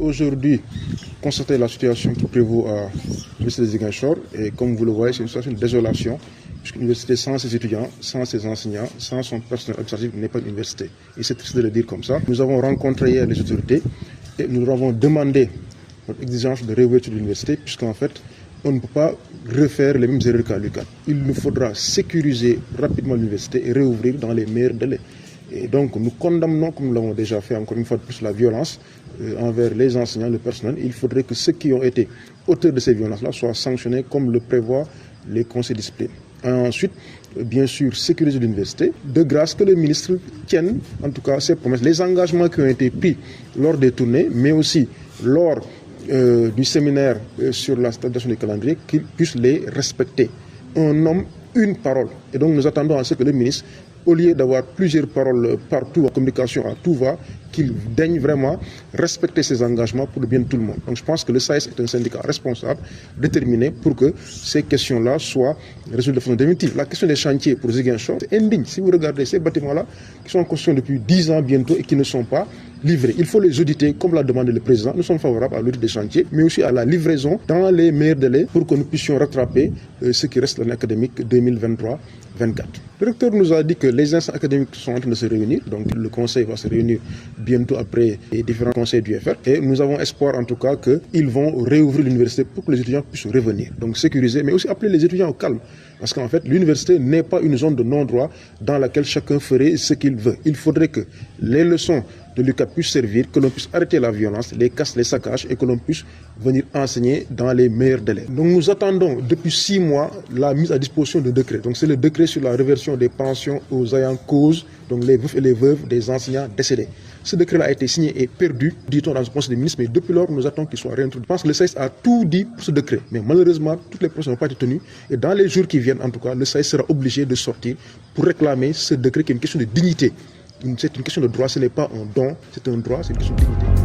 aujourd'hui constater la situation qui prévaut à l'Université de Ziguinchor. Et comme vous le voyez, c'est une situation de désolation, puisque l'université sans ses étudiants, sans ses enseignants, sans son personnel administratif n'est pas une université. Et c'est triste de le dire comme ça. Nous avons rencontré hier les autorités et nous leur avons demandé notre exigence de réouverture de l'université, puisqu'en fait, on ne peut pas refaire les mêmes erreurs qu'à l'UQAD. Il nous faudra sécuriser rapidement l'université et réouvrir dans les meilleurs délais. Et donc nous condamnons, comme nous l'avons déjà fait encore une fois de plus, la violence envers les enseignants, le personnel. Il faudrait que ceux qui ont été auteurs de ces violences-là soient sanctionnés comme le prévoient les conseils de discipline. Ensuite, bien sûr, sécuriser l'université. De grâce que le ministre tienne, en tout cas, ses promesses, les engagements qui ont été pris lors des tournées, mais aussi lors du séminaire sur la stabilisation du calendrier, qu'il puisse les respecter. Un homme, une parole. Et donc nous attendons à ce que le ministre, au lieu d'avoir plusieurs paroles partout, en communication à tout va, qu'il daigne vraiment respecter ses engagements pour le bien de tout le monde. Donc je pense que le SAES est un syndicat responsable, déterminé pour que ces questions-là soient résolues de façon définitive. La question des chantiers pour Ziguinchor, c'est indigne. Si vous regardez ces bâtiments-là, qui sont en construction depuis 10 ans bientôt et qui ne sont pas livrés, il faut les auditer comme l'a demandé le président. Nous sommes favorables à l'audit des chantiers, mais aussi à la livraison dans les meilleurs délais pour que nous puissions rattraper ce qui reste de l'année académique 2023-24. Le recteur nous a dit que les instances académiques sont en train de se réunir, donc le conseil va se réunir bientôt après les différents conseils du FR, et nous avons espoir en tout cas qu'ils vont réouvrir l'université pour que les étudiants puissent revenir, donc sécuriser, mais aussi appeler les étudiants au calme, parce qu'en fait l'université n'est pas une zone de non-droit dans laquelle chacun ferait ce qu'il veut. Il faudrait que les leçons de l'UQAD puissent servir, que l'on puisse arrêter la violence, les casses, les saccages, et que l'on puisse venir enseigner dans les meilleurs délais. Donc nous attendons depuis 6 mois la mise à disposition de décret. Donc c'est le décret sur la réversion des pensions aux ayants cause, donc les veufs et les veuves des enseignants décédés. Ce décret a été signé et perdu, dit-on dans le conseil des ministres, mais depuis lors nous attendons qu'il soit réintroduit. Je pense que le SAES a tout dit pour ce décret, mais malheureusement toutes les promesses n'ont pas été tenues, et dans les jours qui viennent en tout cas, le SAES sera obligé de sortir pour réclamer ce décret qui est une question de dignité. C'est une question de droit, ce n'est pas un don, c'est un droit, c'est une question de dignité.